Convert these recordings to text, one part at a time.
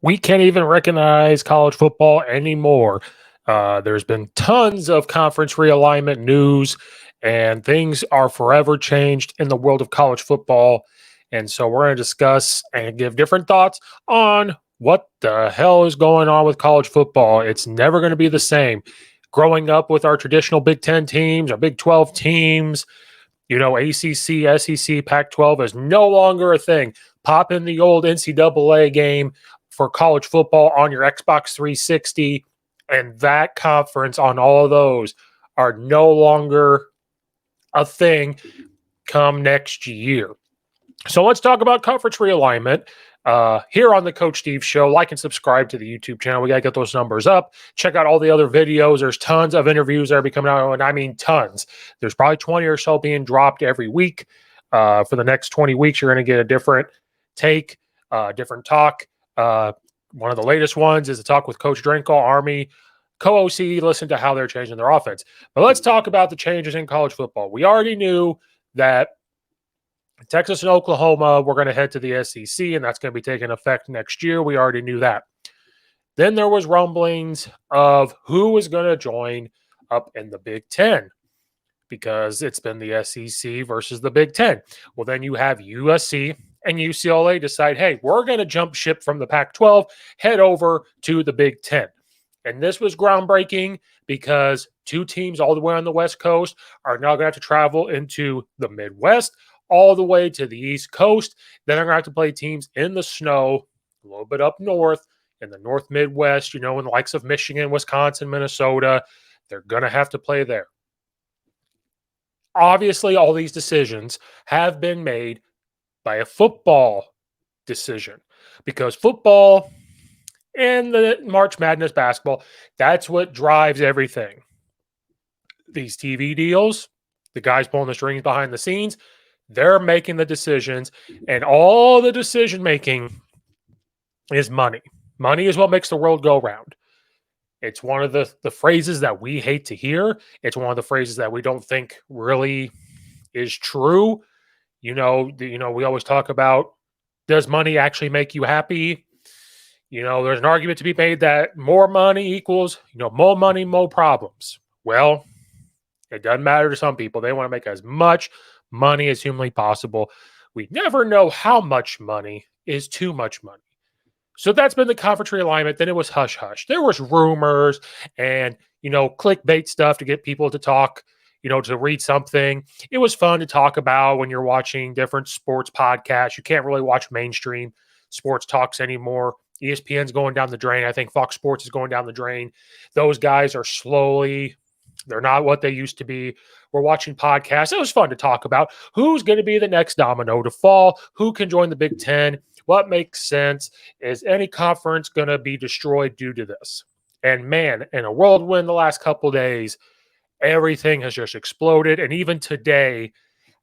We can't even recognize college football anymore. There's been tons of conference realignment news, and things are forever changed in the world of college football. And so we're going to discuss and give different thoughts on what the hell is going on with college football. It's never going to be the same. Growing up with our traditional Big Ten teams, our Big 12 teams, ACC, SEC, Pac 12 is no longer a thing. Pop in the old NCAA game for college football on your Xbox 360, and that conference on all of those are no longer a thing come next year. So let's talk about conference realignment. Here on the Coach Steve Show, like and subscribe to the YouTube channel. We got to get those numbers up. Check out all the other videos. There's tons of interviews that are coming out, and I mean tons. There's probably 20 or so being dropped every week. For the next 20 weeks, you're going to get a different take, different talk. One of the latest ones is a talk with Coach Drinkel, Army co-OC. Listen to how they're changing their offense. But let's talk about the changes in college football. We already knew that Texas and Oklahoma were going to head to the SEC, and that's going to be taking effect next year. We already knew that. Then there was rumblings of who was going to join up in the Big Ten because it's been the SEC versus the Big Ten. Well, then you have USC and UCLA decide, hey, we're going to jump ship from the Pac-12, head over to the Big Ten. And this was groundbreaking because two teams all the way on the West Coast are now going to have to travel into the Midwest all the way to the East Coast. Then they're going to have to play teams in the snow, a little bit up north, in the North Midwest, in the likes of Michigan, Wisconsin, Minnesota. They're going to have to play there. Obviously, all these decisions have been made by a football decision because football and the March Madness basketball, that's what drives everything. These TV deals, the guys pulling the strings behind the scenes, they're making the decisions, and all the decision making is money. Money is what makes the world go round. It's one of the phrases that we hate to hear. It's one of the phrases that we don't think really is true. We always talk about, does money actually make you happy? There's an argument to be made that more money equals, more money, more problems. Well, it doesn't matter to some people. They want to make as much money as humanly possible. We never know how much money is too much money. So that's been the conference realignment. Then it was hush hush. There was rumors and, clickbait stuff to get people to talk, to read something. It was fun to talk about when you're watching different sports podcasts. You can't really watch mainstream sports talks anymore. ESPN's going down the drain. I think Fox Sports is going down the drain. Those guys are they're not what they used to be. We're watching podcasts. It was fun to talk about who's going to be the next domino to fall, who can join the Big Ten, what makes sense. Is any conference going to be destroyed due to this? And man, in a whirlwind the last couple days, everything has just exploded. And even today,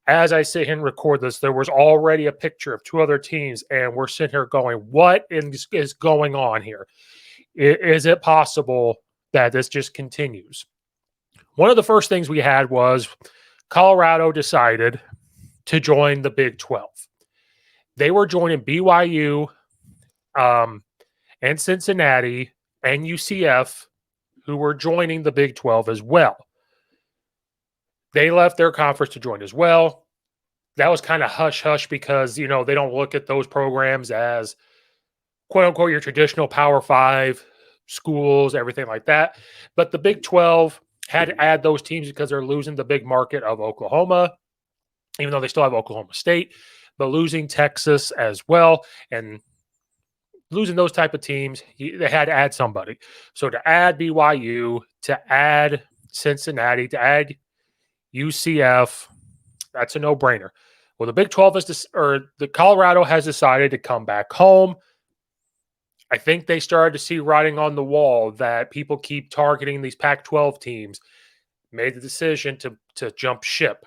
as I sit here and record this, there was already a picture of two other teams, and we're sitting here going, what is going on here? Is it possible that this just continues? One of the first things we had was Colorado decided to join the Big 12. They were joining BYU and Cincinnati and UCF, who were joining the Big 12 as well. They left their conference to join as well. That was kind of hush-hush because, they don't look at those programs as, quote-unquote, your traditional Power 5 schools, everything like that. But the Big 12 had to add those teams because they're losing the big market of Oklahoma, even though they still have Oklahoma State, but losing Texas as well. And losing those type of teams, they had to add somebody. So to add BYU, to add Cincinnati, to add UCF, that's a no-brainer. Well, the Big 12 the Colorado has decided to come back home. I think they started to see writing on the wall that people keep targeting these Pac-12 teams, made the decision to jump ship.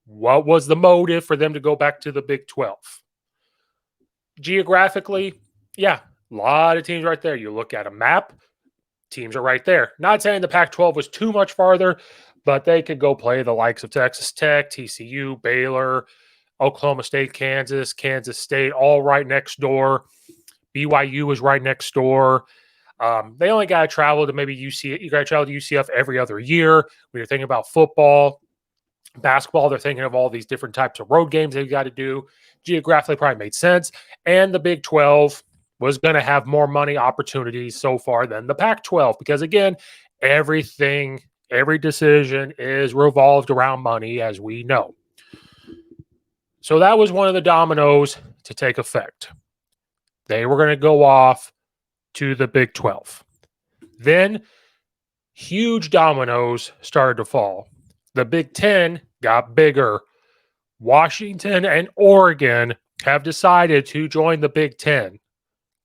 What was the motive for them to go back to the Big 12? Geographically, yeah, a lot of teams right there. You look at a map, teams are right there. Not saying the Pac-12 was too much farther, but they could go play the likes of Texas Tech, TCU, Baylor, Oklahoma State, Kansas State, all right next door. BYU is right next door. They only got to travel to maybe UC. You got to travel to UCF every other year. When you're thinking about football, basketball, they're thinking of all these different types of road games they've got to do. Geographically, probably made sense. And the Big 12 was going to have more money opportunities so far than the Pac 12 because, again, every decision is revolved around money, as we know. So that was one of the dominoes to take effect. They were going to go off to the Big 12. Then huge dominoes started to fall. The Big 10 got bigger. Washington and Oregon have decided to join the Big 10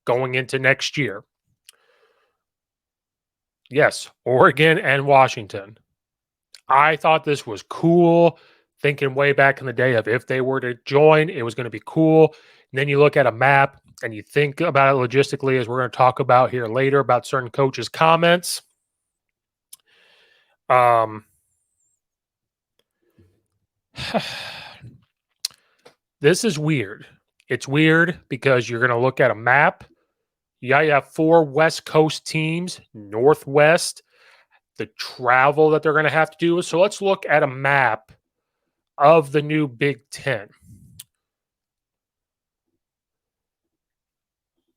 going into next year. Yes, Oregon and Washington. I thought this was cool, thinking way back in the day of if they were to join, it was going to be cool. And then you look at a map and you think about it logistically, as we're going to talk about here later about certain coaches' comments. This is weird. It's weird because you're going to look at a map. You have 4 West Coast teams, Northwest, the travel that they're going to have to do. So let's look at a map of the new Big 10.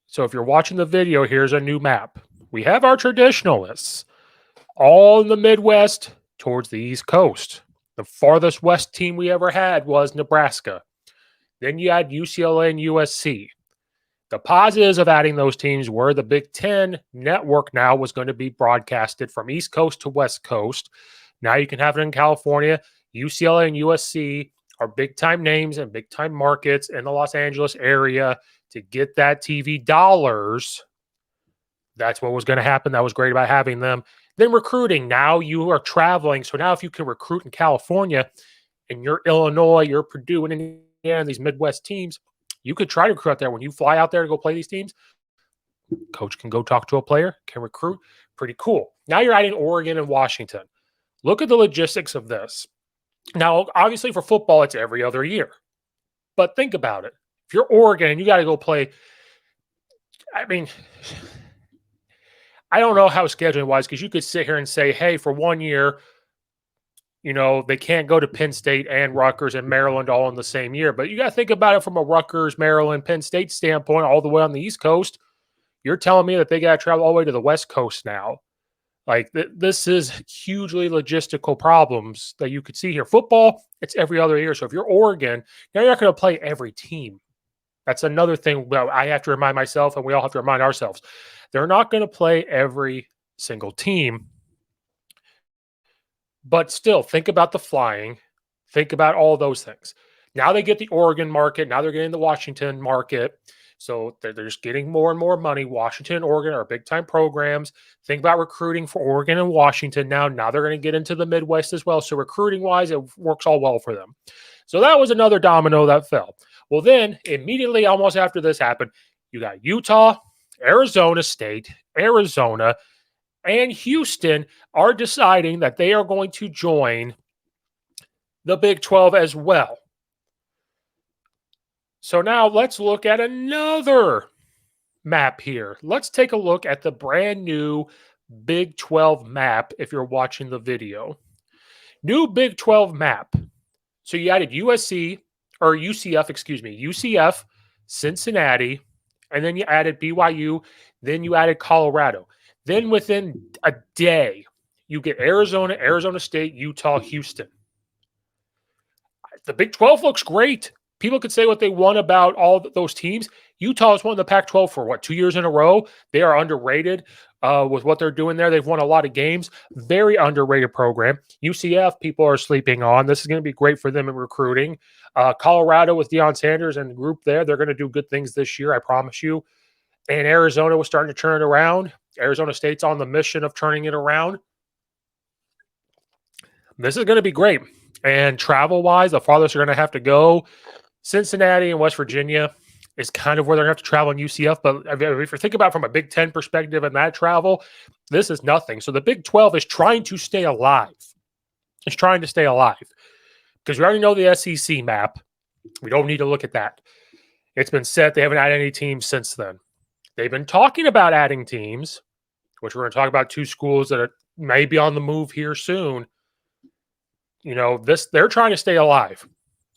So if you're watching the video, here's a new map. We have our traditionalists all in the Midwest towards the East Coast. The farthest west team we ever had was Nebraska. Then you had UCLA and USC. The positives of adding those teams were the Big 10 network now was going to be broadcasted from East Coast to West Coast. Now you can have it in California. UCLA and USC are big-time names and big-time markets in the Los Angeles area to get that TV dollars. That's what was going to happen. That was great about having them. Then recruiting. Now you are traveling. So now if you can recruit in California and you're Illinois, you're Purdue and Indiana, these Midwest teams, you could try to recruit out there. When you fly out there to go play these teams, coach can go talk to a player, can recruit. Pretty cool. Now you're adding Oregon and Washington. Look at the logistics of this. Now, obviously for football, it's every other year. But think about it. If you're Oregon and you got to go play, I mean, I don't know how scheduling wise, because you could sit here and say, hey, for 1 year, they can't go to Penn State and Rutgers and Maryland all in the same year. But you got to think about it from a Rutgers, Maryland, Penn State standpoint, all the way on the East Coast. You're telling me that they got to travel all the way to the West Coast now. Like, this is hugely logistical problems that you could see here. Football, it's every other year. So if you're Oregon, now you're not going to play every team. That's another thing I have to remind myself, and we all have to remind ourselves. They're not going to play every single team. But still, think about the flying. Think about all those things. Now they get the Oregon market. Now they're getting the Washington market. So they're just getting more and more money. Washington and Oregon are big-time programs. Think about recruiting for Oregon and Washington now. Now they're going to get into the Midwest as well. So recruiting-wise, it works all well for them. So that was another domino that fell. Well, then immediately almost after this happened, you got Utah, Arizona State, Arizona, and Houston are deciding that they are going to join the Big 12 as well. So now let's look at another map here. Let's take a look at the brand new Big 12 map if you're watching the video. New Big 12 map. So you added UCF, Cincinnati, and then you added BYU, then you added Colorado. Then within a day, you get Arizona, Arizona State, Utah, Houston. The Big 12 looks great. People could say what they want about all those teams. Utah has won the Pac-12 for 2 years in a row. They are underrated with what they're doing there. They've won a lot of games. Very underrated program. UCF, people are sleeping on. This is going to be great for them in recruiting. Colorado with Deion Sanders and the group there, they're going to do good things this year, I promise you. And Arizona was starting to turn it around. Arizona State's on the mission of turning it around. This is going to be great. And travel-wise, the farthest they're going to have to go, Cincinnati and West Virginia is kind of where they're going to have to travel in UCF. But if you think about it from a Big 10 perspective and that travel, this is nothing. So the Big 12 is trying to stay alive. It's trying to stay alive. Because we already know the SEC map. We don't need to look at that. It's been set. They haven't had any teams since then. They've been talking about adding teams, which we're going to talk about two schools that may be on the move here soon. They're trying to stay alive.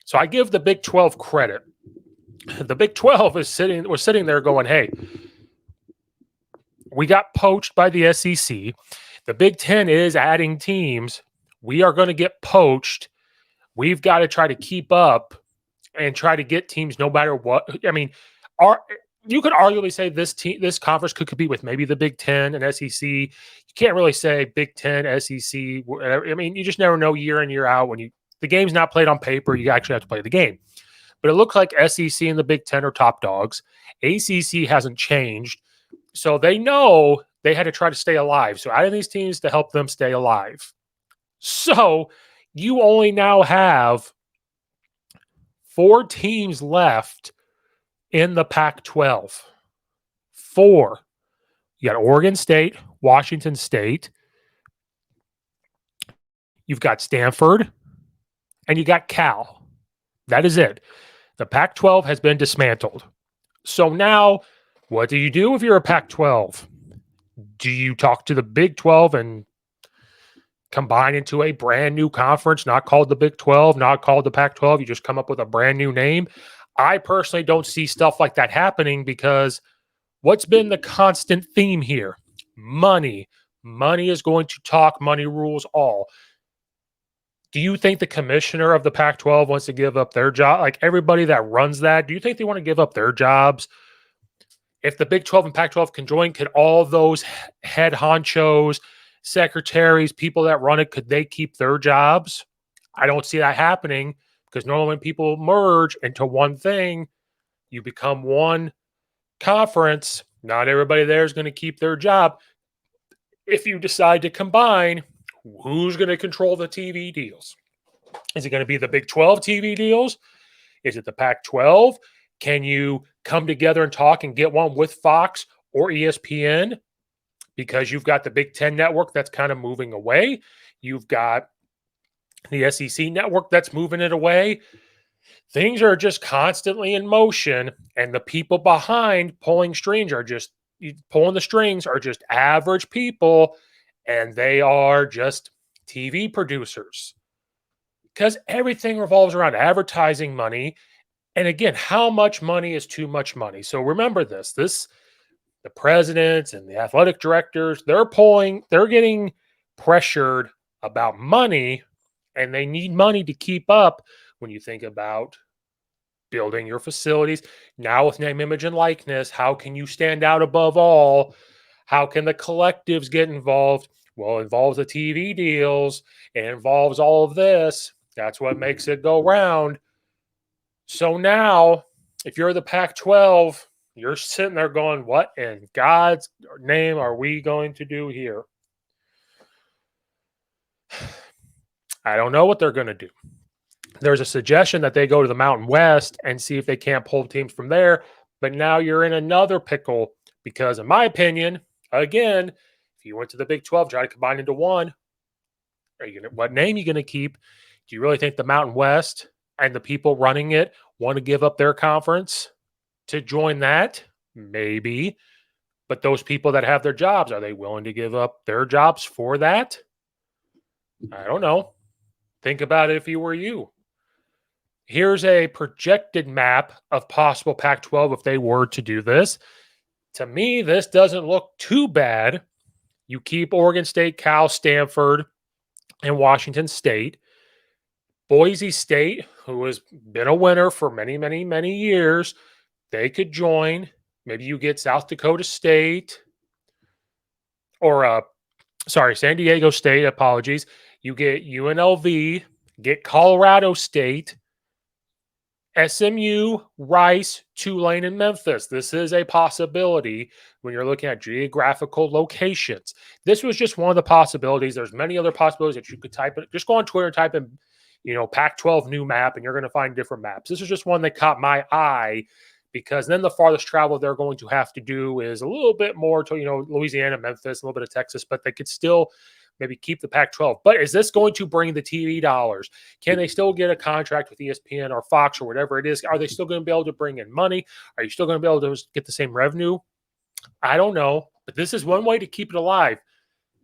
So I give the Big 12 credit. The Big 12 was sitting there going, hey, we got poached by the SEC. The Big 10 is adding teams. We are going to get poached. We've got to try to keep up and try to get teams no matter what. I mean, you could arguably say this conference could compete with maybe the Big 10 and SEC. You can't really say Big 10, SEC. I mean, you just never know year in, year out. When the game's not played on paper, you actually have to play the game. But it looks like SEC and the Big 10 are top dogs. ACC hasn't changed. So they know they had to try to stay alive. So adding these teams to help them stay alive. So you only now have 4 teams left in the Pac-12. 4. You got Oregon State, Washington State. You've got Stanford, and you got Cal. That is it. The Pac-12 has been dismantled. So now, what do you do if you're a Pac-12? Do you talk to the Big 12 and combine into a brand new conference, not called the Big 12, not called the Pac-12? You just come up with a brand new name? I personally don't see stuff like that happening because what's been the constant theme here? Money. Money is going to talk. Money rules all. Do you think the commissioner of the Pac-12 wants to give up their job? Like everybody that runs that, do you think they want to give up their jobs? If the Big 12 and Pac-12 can join, could all those head honchos, secretaries, people that run it, could they keep their jobs? I don't see that happening because normally when people merge into one thing, you become one conference. Not everybody there is going to keep their job. If you decide to combine, who's going to control the TV deals? Is it going to be the Big 12 TV deals? Is it the Pac-12? Can you come together and talk and get one with Fox or ESPN? Because you've got the Big 10 network that's kind of moving away. You've got the SEC network that's moving it away. Things are just constantly in motion, and the people behind pulling the strings are just average people, and they are just TV producers. Because everything revolves around advertising money. And again, how much money is too much money? So remember this, the presidents and the athletic directors, they're getting pressured about money, and they need money to keep up when you think about building your facilities. Now with name, image, and likeness, how can you stand out above all? How can the collectives get involved? Well, it involves the TV deals. It involves all of this. That's what makes it go round. So now, if you're the Pac-12, you're sitting there going, what in God's name are we going to do here? I don't know what they're going to do. There's a suggestion that they go to the Mountain West and see if they can't pull teams from there. But now you're in another pickle because, in my opinion, again, if you went to the Big 12, try to combine into one, what name are you going to keep? Do you really think the Mountain West and the people running it want to give up their conference to join that? Maybe. But those people that have their jobs, are they willing to give up their jobs for that? I don't know. Think about it if you were you. Here's a projected map of possible Pac-12 if they were to do this. To me, this doesn't look too bad. You keep Oregon State, Cal, Stanford, and Washington State. Boise State, who has been a winner for many, many, many years, they could join. Maybe you get South Dakota State or, San Diego State, apologies. You get UNLV, get Colorado State, SMU, Rice, Tulane, and Memphis. This is a possibility when you're looking at geographical locations. This was just one of the possibilities. There's many other possibilities that you could type in. Just go on Twitter and type in, Pac-12 new map, and you're going to find different maps. This is just one that caught my eye because then the farthest travel they're going to have to do is a little bit more to, Louisiana, Memphis, a little bit of Texas, but they could still maybe keep the Pac-12. But is this going to bring the TV dollars? Can they still get a contract with ESPN or Fox or whatever it is? Are they still going to be able to bring in money? Are you still going to be able to get the same revenue? I don't know, but this is one way to keep it alive.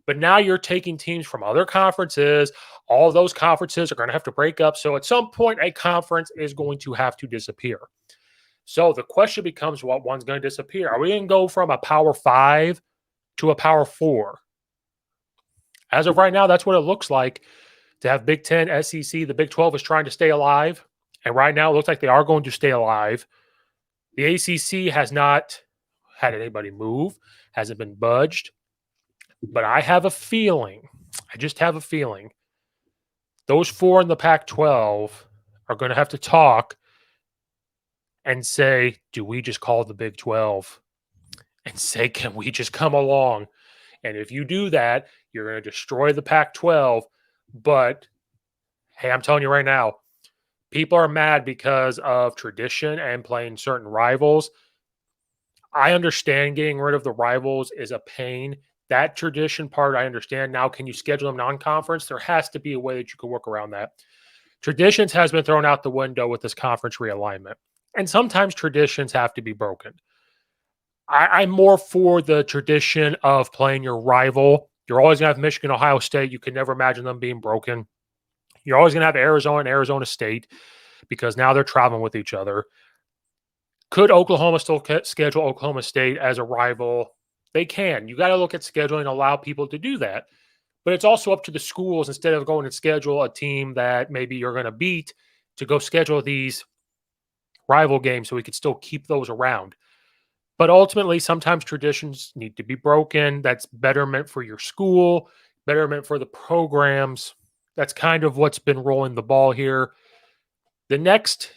But now you're taking teams from other conferences. All those conferences are going to have to break up. So at some point, a conference is going to have to disappear. So the question becomes what one's going to disappear? Are we going to go from a power five to a power four? As of right now, that's what it looks like to have Big Ten, SEC. The Big 12 is trying to stay alive. And right now, it looks like they are going to stay alive. The ACC has not had anybody move, hasn't been budged. But I have a feeling, I just have a feeling, those four in the Pac 12 are going to have to talk and say, do we just call the Big 12 and say, can we just come along? And if you do that, you're going to destroy the Pac 12. But hey, I'm telling you right now, people are mad because of tradition and playing certain rivals. I understand getting rid of the rivals is a pain. That tradition part, I understand. Now, can you schedule them non-conference? There has to be a way that you can work around that. Traditions has been thrown out the window with this conference realignment, and sometimes traditions have to be broken. I'm more for the tradition of playing your rival. You're always going to have Michigan, Ohio State. You can never imagine them being broken. You're always going to have Arizona and Arizona State because now they're traveling with each other. Could Oklahoma still schedule Oklahoma State as a rival? They can. You got to look at scheduling and allow people to do that. But it's also up to the schools instead of going and schedule a team that maybe you're going to beat to go schedule these rival games so we could still keep those around. But ultimately, sometimes traditions need to be broken. That's betterment for your school, betterment for the programs. That's kind of what's been rolling the ball here. The next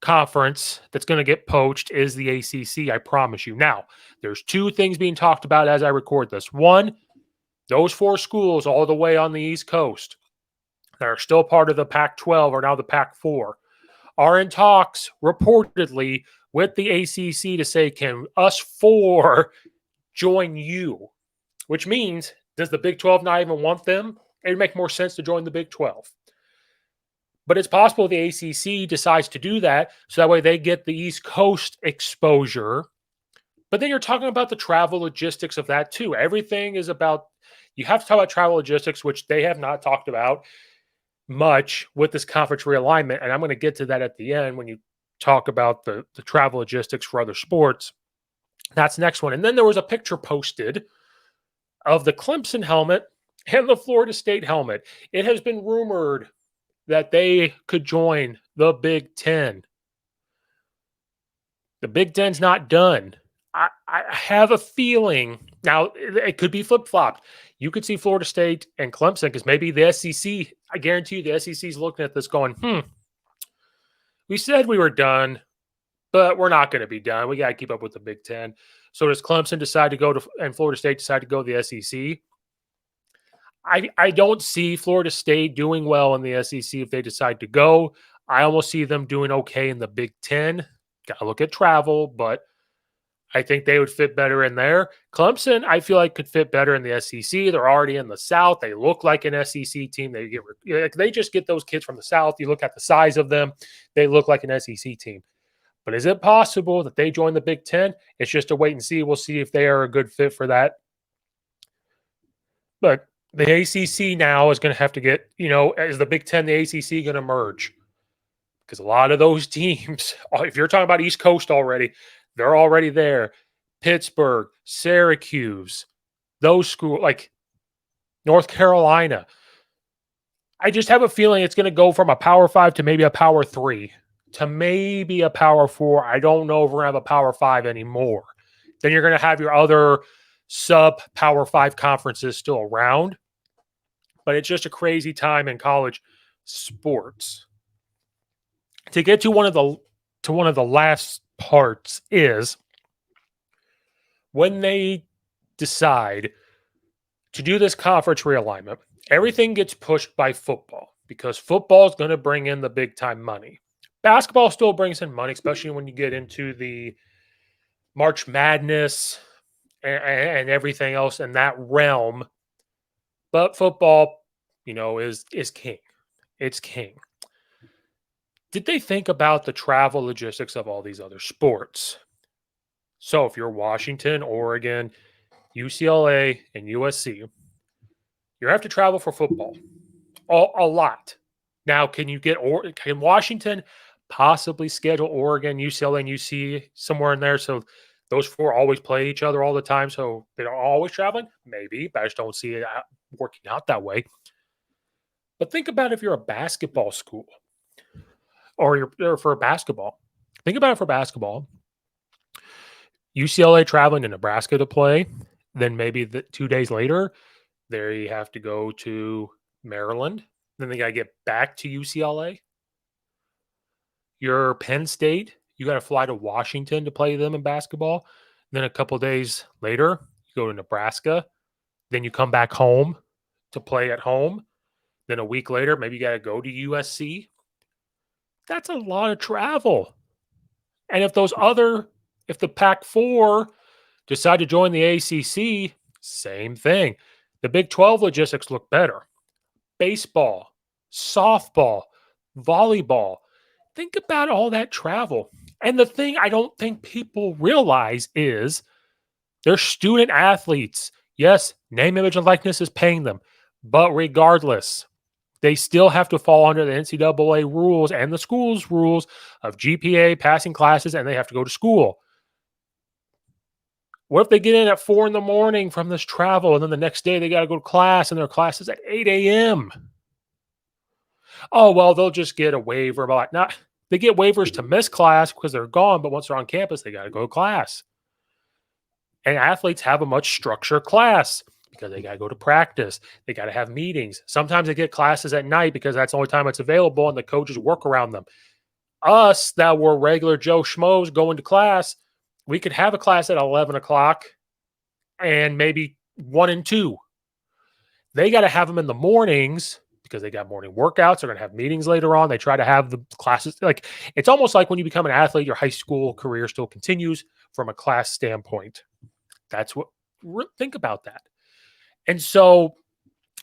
conference that's going to get poached is the ACC, I promise you. Now, there's two things being talked about as I record this. One, those four schools all the way on the East Coast that are still part of the Pac 12 or now the Pac 4 are in talks reportedly with the ACC to say, can us four join you? Which means, does the Big 12 not even want them? It would make more sense to join the Big 12. But it's possible the ACC decides to do that so that way they get the East Coast exposure. But then you're talking about the travel logistics of that too. Everything is about, you have to talk about travel logistics, which they have not talked about much with this conference realignment. And I'm going to get to that at the end when you talk about the travel logistics for other sports. That's the next one. And then there was a picture posted of the Clemson helmet and the Florida State helmet. It has been rumored that they could join the Big Ten. The Big Ten's not done. I have a feeling now it could be flip flopped. You could see Florida State and Clemson because maybe the SEC. I guarantee you, the SEC is looking at this going, we said we were done, but we're not going to be done. We got to keep up with the Big Ten. So does Clemson decide to go to, and Florida State decide to go to the SEC? I don't see Florida State doing well in the SEC if they decide to go. I almost see them doing okay in the Big Ten. Got to look at travel, but I think they would fit better in there. Clemson, I feel like could fit better in the SEC. They're already in the South. They look like an SEC team. They just get those kids from the South. You look at the size of them, they look like an SEC team. But is it possible that they join the Big Ten? It's just a wait and see. We'll see if they are a good fit for that. But the ACC now is going to have to get, as the Big Ten, the ACC going to merge? Because a lot of those teams, if you're talking about East Coast already, they're already there. Pittsburgh, Syracuse, those schools, like North Carolina. I just have a feeling it's going to go from a power five to maybe a power three to maybe a power four. I don't know if we're going to have a power five anymore. Then you're going to have your other sub power five conferences still around. But it's just a crazy time in college sports. To get to one of the last parts is when they decide to do this conference realignment, everything gets pushed by football because football is going to bring in the big time money. Basketball still brings in money, especially when you get into the March Madness and everything else in that realm. But football, is king. It's king. Did they think about the travel logistics of all these other sports? So if you're Washington, Oregon, UCLA, and USC, you have to travel for football a lot. Now, can Washington possibly schedule Oregon, UCLA, and UC somewhere in there so those four always play each other all the time, so they're always traveling? Maybe, but I just don't see it working out that way. But think about if you're a basketball school or you're for basketball. Think about it for basketball. UCLA traveling to Nebraska to play, then maybe 2 days later, there you have to go to Maryland. Then they got to get back to UCLA. Your Penn State, you got to fly to Washington to play them in basketball. Then a couple days later, you go to Nebraska. Then you come back home to play at home. Then a week later, maybe you got to go to USC. That's a lot of travel. And if the Pac-4 decide to join the ACC, same thing. The Big 12 logistics look better. Baseball, softball, volleyball. Think about all that travel. And the thing I don't think people realize is they're student athletes. Yes, name, image, and likeness is paying them. But regardless, they still have to fall under the NCAA rules and the school's rules of GPA, passing classes, and they have to go to school. What if they get in at 4 a.m. from this travel, and then the next day they got to go to class, and their class is at 8 a.m.? Oh, well, they'll just get a waiver. But not, they get waivers to miss class because they're gone, but once they're on campus, they got to go to class. And athletes have a much structured class because they got to go to practice. They got to have meetings. Sometimes they get classes at night because that's the only time it's available, and the coaches work around them. Us that were regular Joe Schmoes going to class, we could have a class at 11 o'clock and maybe 1 and 2. They got to have them in the mornings because they got morning workouts. They're going to have meetings later on. They try to have the classes. Like, it's almost like when you become an athlete, your high school career still continues from a class standpoint. That's what, think about that. And so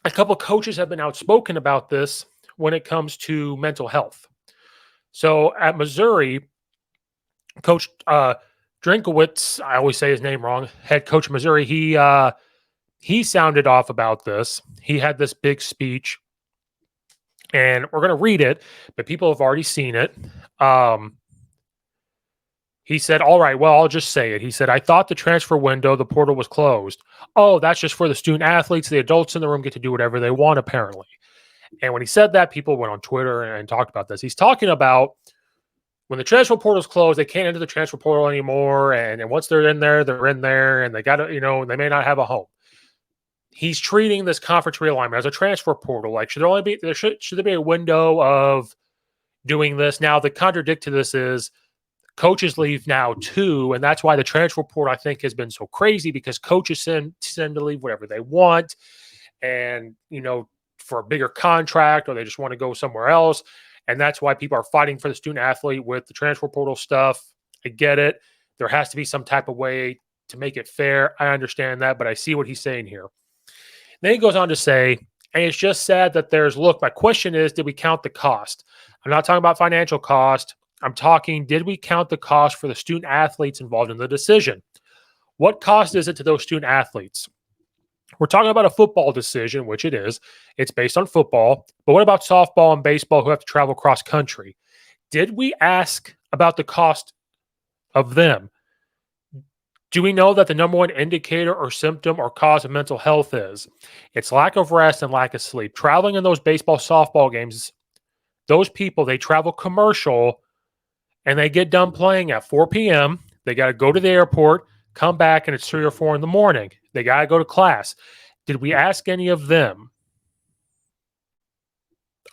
a couple of coaches have been outspoken about this when it comes to mental health. So at Missouri, Coach Drinkowitz, I always say his name wrong, head coach of Missouri, he sounded off about this. He had this big speech, and we're going to read it, but people have already seen it. He said, all right, well, I'll just say it. He said, I thought the transfer window, the portal was closed. Oh, that's just for the student athletes. The adults in the room get to do whatever they want, apparently. And when he said that, people went on Twitter and talked about this. He's talking about when the transfer portal is closed, they can't enter the transfer portal anymore. And once they're in there, and they got to, they may not have a home. He's treating this conference realignment as a transfer portal. Like, should there be a window of doing this? Now, the contradict to this is coaches leave now too, and that's why the transfer portal, I think, has been so crazy, because coaches tend to leave whatever they want, and for a bigger contract, or they just want to go somewhere else, and that's why people are fighting for the student athlete with the transfer portal stuff. I get it. There has to be some type of way to make it fair. I understand that, but I see what he's saying here. Then he goes on to say, and it's just sad that my question is, did we count the cost? I'm not talking about financial cost. I'm talking, did we count the cost for the student athletes involved in the decision? What cost is it to those student athletes? We're talking about a football decision, which it is. It's based on football. But what about softball and baseball who have to travel cross country? Did we ask about the cost of them? Do we know that the number one indicator or symptom or cause of mental health is? It's lack of rest and lack of sleep. Traveling in those baseball, softball games, those people, they travel commercial, and they get done playing at 4 p.m. They got to go to the airport, come back, and it's 3 or 4 in the morning. They got to go to class. Did we ask any of them?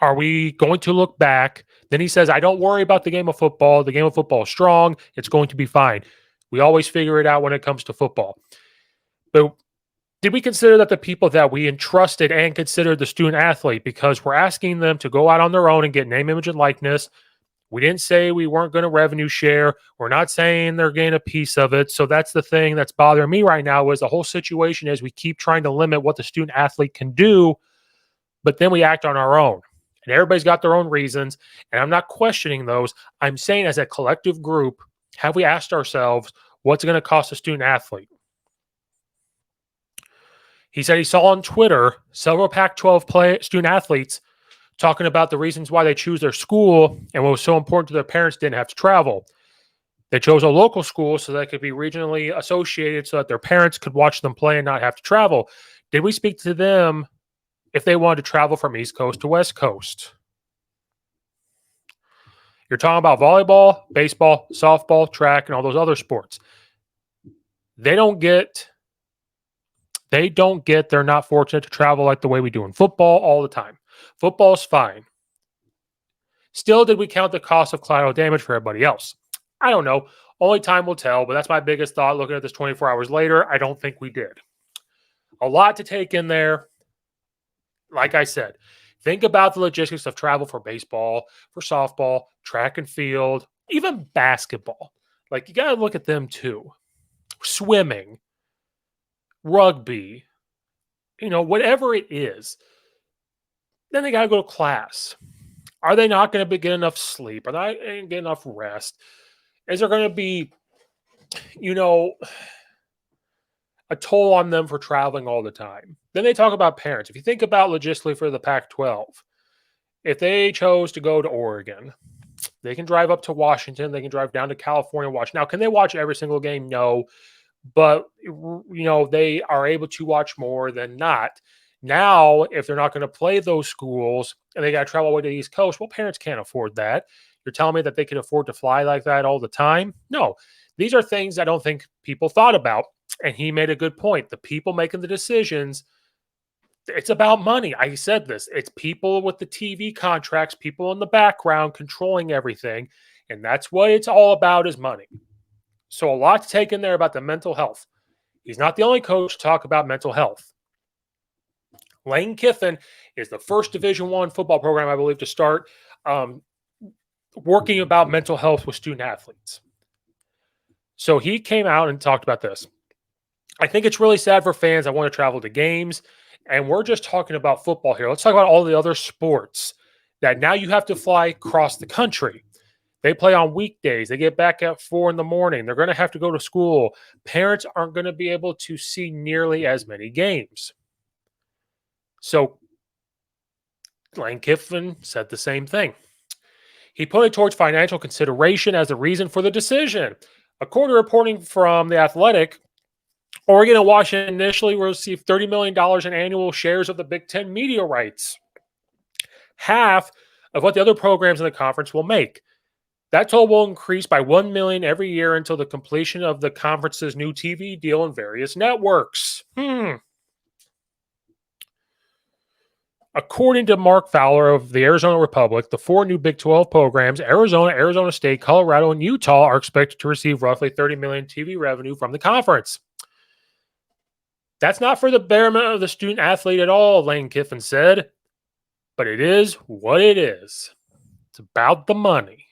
Are we going to look back? Then he says, I don't worry about the game of football. The game of football is strong. It's going to be fine. We always figure it out when it comes to football. But did we consider that the people that we entrusted and considered the student athlete, because we're asking them to go out on their own and get name, image, and likeness? We didn't say we weren't going to revenue share. We're not saying they're getting a piece of it. So that's the thing that's bothering me right now, is the whole situation is we keep trying to limit what the student athlete can do, but then we act on our own. And everybody's got their own reasons, and I'm not questioning those. I'm saying, as a collective group, have we asked ourselves, What's it going to cost a student athlete? He said he saw on Twitter several Pac 12 student athletes talking about the reasons why they choose their school and what was so important to their parents didn't have to travel. They chose a local school so they could be regionally associated so that their parents could watch them play and not have to travel. Did we speak to them if they wanted to travel from East Coast to West Coast? You're talking about volleyball, baseball, softball, track, and all those other sports. They don't get, they're not fortunate to travel like the way we do in football all the time. Football's fine. Still, did we count the cost of collateral damage for everybody else? I don't know. Only time will tell, but that's my biggest thought looking at this 24 hours later. I don't think we did. A lot to take in there. Like I said, think about the logistics of travel for baseball, for softball, track and field, even basketball. Like, you got to look at them too. Swimming, rugby, whatever it is. Then they got to go to class. Are they not going to get enough sleep? Are they not going to get enough rest? Is there going to be, a toll on them for traveling all the time? Then they talk about parents. If you think about logistically for the Pac 12, if they chose to go to Oregon, they can drive up to Washington. They can drive down to California and watch. Now, can they watch every single game? No. But, they are able to watch more than not. Now, if they're not going to play those schools and they got to travel away to the East Coast, well, parents can't afford that. You're telling me that they can afford to fly like that all the time? No. These are things I don't think people thought about. And he made a good point. The people making the decisions, it's about money. I said this. It's people with the TV contracts, people in the background controlling everything. And that's what it's all about, is money. So a lot to take in there about the mental health. He's not the only coach to talk about mental health. Lane Kiffin is the first Division I football program, I believe, to start working about mental health with student athletes. So he came out and talked about this. I think it's really sad for fans that want to travel to games, and we're just talking about football here. Let's talk about all the other sports that now you have to fly across the country. They play on weekdays. They get back at 4 in the morning. They're going to have to go to school. Parents aren't going to be able to see nearly as many games. So Lane Kiffin said the same thing. He pointed towards financial consideration as the reason for the decision. According to reporting from The Athletic, Oregon and Washington initially received $30 million in annual shares of the Big Ten media rights, half of what the other programs in the conference will make. That total will increase by $1 million every year until the completion of the conference's new TV deal on various networks. According to Mark Fowler of the Arizona Republic, the 4 new Big 12 programs, Arizona, Arizona State, Colorado, and Utah, are expected to receive roughly $30 million TV revenue from the conference. That's not for the betterment of the student athlete at all, Lane Kiffin said, but it is what it is. It's about the money.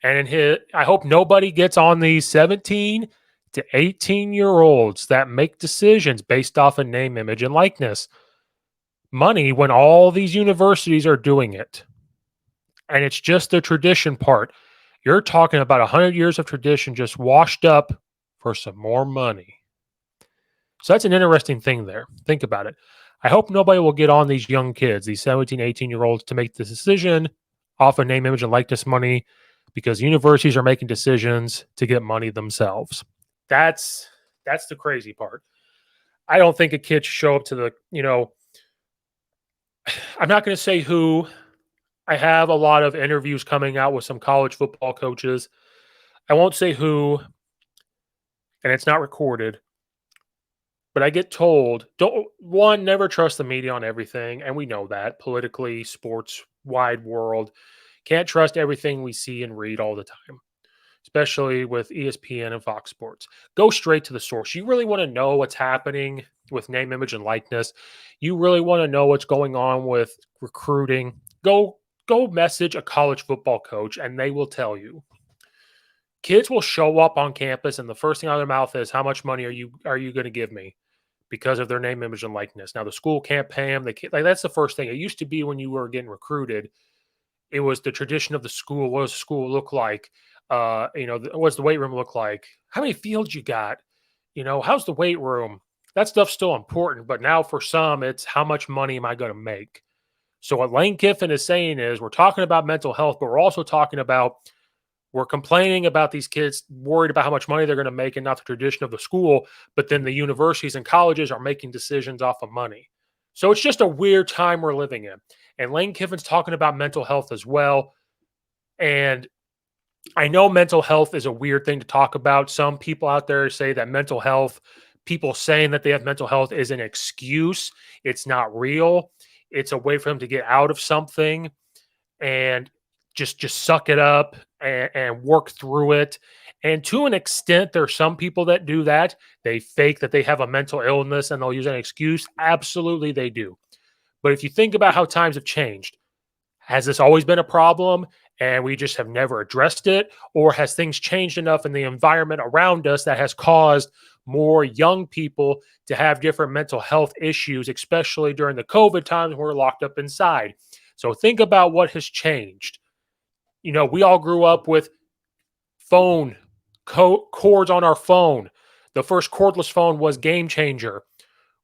And I hope nobody gets on these 17 to 18-year-olds that make decisions based off of name, image, and likeness. Money, when all these universities are doing it. And it's just the tradition part. You're talking about 100 years of tradition just washed up for some more money. So that's an interesting thing there. Think about it. I hope nobody will get on these young kids, these 17, 18-year-olds, to make this decision off of name, image, and likeness money, because universities are making decisions to get money themselves. That's the crazy part. I don't think a kid should show up to the, I'm not going to say who. I have a lot of interviews coming out with some college football coaches. I won't say who, and it's not recorded. But I get told, never trust the media on everything. And we know that politically, sports, wide world, can't trust everything we see and read all the time, especially with ESPN and Fox Sports. Go straight to the source. You really want to know what's happening with name, image, and likeness. You really want to know what's going on with recruiting. Go message a college football coach and they will tell you. Kids will show up on campus and the first thing out of their mouth is, how much money are you going to give me? Because of their name, image, and likeness. Now, the school can't pay them. That's the first thing. It used to be when you were getting recruited, it was the tradition of the school. What does the school look like? What's the weight room look like? How many fields you got? How's the weight room? That stuff's still important, but now for some, it's how much money am I going to make? So what Lane Kiffin is saying is we're talking about mental health, but we're also talking about we're complaining about these kids worried about how much money they're going to make and not the tradition of the school, but then the universities and colleges are making decisions off of money. So it's just a weird time we're living in. And Lane Kiffin's talking about mental health as well. And I know mental health is a weird thing to talk about. Some people out there say that mental health, people saying that they have mental health is an excuse. It's not real. It's a way for them to get out of something and just suck it up and work through it. And to an extent, there are some people that do that. They fake that they have a mental illness and they'll use an excuse. Absolutely, they do. But if you think about how times have changed, has this always been a problem and we just have never addressed it? Or has things changed enough in the environment around us that has caused more young people to have different mental health issues, especially during the COVID times when we're locked up inside? So think about what has changed. We all grew up with phone cords on our phone. The first cordless phone was game changer.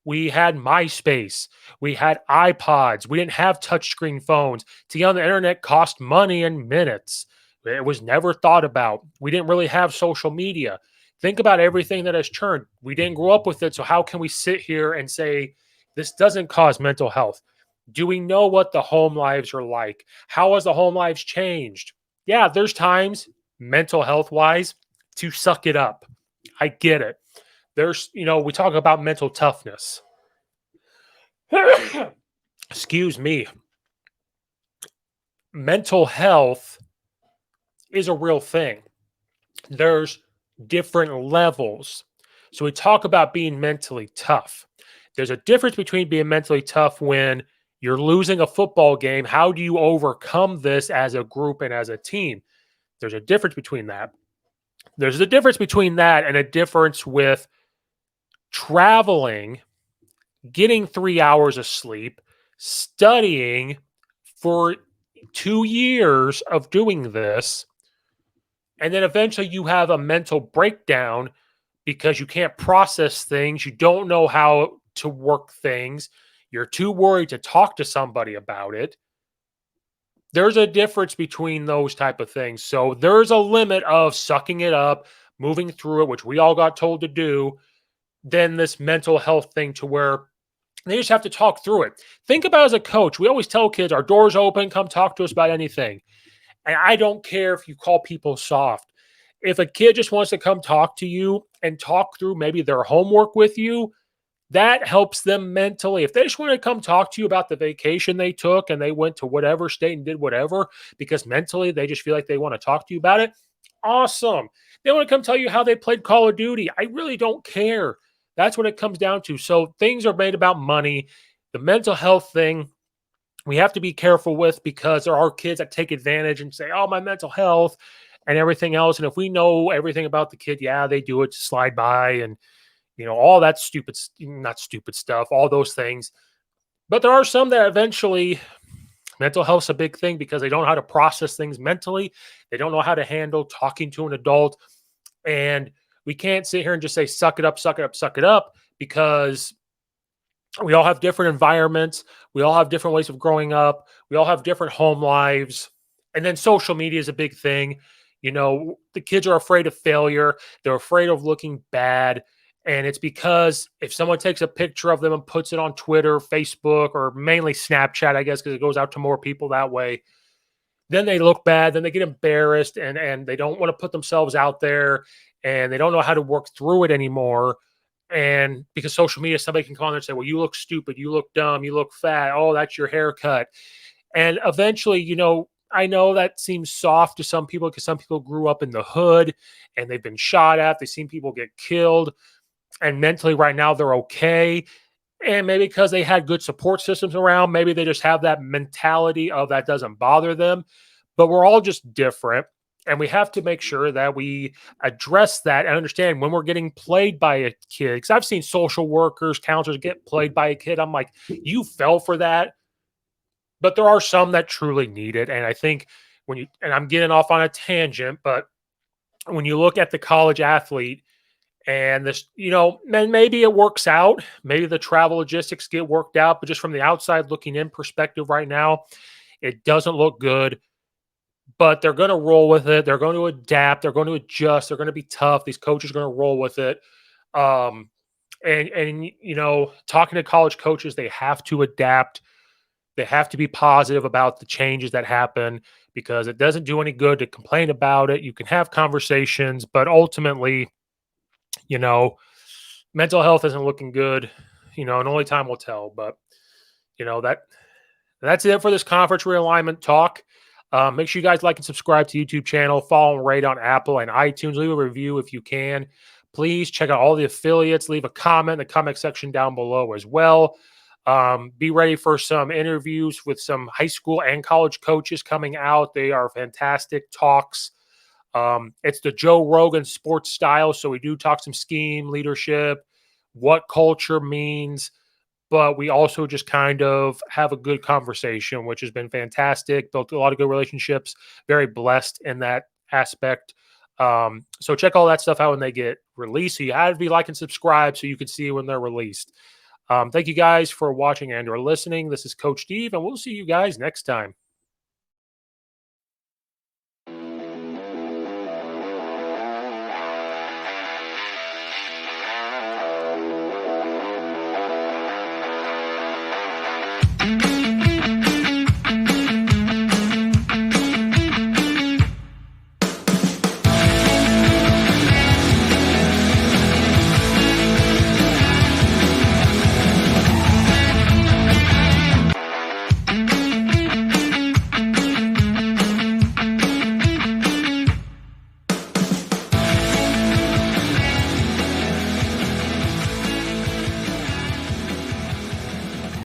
We had MySpace. We had iPods. We didn't have touchscreen phones. To get on the internet cost money and minutes. It was never thought about. We didn't really have social media. Think about everything that has churned. We didn't grow up with it. So, how can we sit here and say this doesn't cause mental health? Do we know what the home lives are like? How has the home lives changed? Yeah, there's times mental health wise to suck it up. I get it. We talk about mental toughness. Excuse me. Mental health is a real thing. There's different levels. So we talk about being mentally tough. There's a difference between being mentally tough when you're losing a football game. How do you overcome this as a group and as a team? There's a difference between that. There's a difference between that and a difference with traveling, getting 3 hours of sleep, studying for 2 years of doing this, and then eventually you have a mental breakdown because you can't process things. You don't know how to work things. You're too worried to talk to somebody about it. There's a difference between those type of things. So there's a limit of sucking it up, moving through it, which we all got told to do, then this mental health thing to where they just have to talk through it. Think about as a coach, we always tell kids our door's open, come talk to us about anything. And I don't care if you call people soft. If a kid just wants to come talk to you and talk through maybe their homework with you, that helps them mentally. If they just want to come talk to you about the vacation they took and they went to whatever state and did whatever because mentally they just feel like they want to talk to you about it, awesome. They want to come tell you how they played Call of Duty. I really don't care. That's what it comes down to. So things are made about money. The mental health thing, we have to be careful with because there are kids that take advantage and say, oh, my mental health and everything else. And if we know everything about the kid, yeah, they do it to slide by and, all that not stupid stuff, all those things. But there are some that eventually mental health's a big thing because they don't know how to process things mentally. They don't know how to handle talking to an adult. And we can't sit here and just say, suck it up, suck it up, suck it up, because we all have different environments. We all have different ways of growing up. We all have different home lives. And then social media is a big thing. The kids are afraid of failure. They're afraid of looking bad. And it's because if someone takes a picture of them and puts it on Twitter, Facebook, or mainly Snapchat, I guess, because it goes out to more people that way, then they look bad. Then they get embarrassed and they don't want to put themselves out there and they don't know how to work through it anymore. And because social media, somebody can call in there and say, well, you look stupid, you look dumb, you look fat. Oh, that's your haircut. And eventually, I know that seems soft to some people because some people grew up in the hood and they've been shot at. They've seen people get killed. And mentally right now they're okay. And maybe because they had good support systems around, maybe they just have that mentality of that doesn't bother them. But we're all just different. And we have to make sure that we address that and understand when we're getting played by a kid. Because I've seen social workers, counselors get played by a kid. I'm like, you fell for that. But there are some that truly need it. And I think and I'm getting off on a tangent, but when you look at the college athlete and this, then maybe it works out. Maybe the travel logistics get worked out, but just from the outside looking in perspective right now, it doesn't look good. But they're going to roll with it. They're going to adapt. They're going to adjust. They're going to be tough. These coaches are going to roll with it. Um, and talking to college coaches, they have to adapt. They have to be positive about the changes that happen because it doesn't do any good to complain about it. You can have conversations, but ultimately, you know, mental health isn't looking good, and only time will tell. But that's it for this conference realignment talk. Make sure you guys like and subscribe to YouTube channel, follow and rate on Apple and iTunes. Leave a review if you can. Please check out all the affiliates. Leave a comment in the comment section down below as well. Be ready for some interviews with some high school and college coaches coming out. They are fantastic talks. It's the Joe Rogan sports style. So we do talk some scheme, leadership, what culture means, but we also just kind of have a good conversation, which has been fantastic. Built a lot of good relationships, very blessed in that aspect. So check all that stuff out when they get released. So you have to be like and subscribe so you can see when they're released. Thank you guys for watching and or listening. This is Coach Steve, and we'll see you guys next time.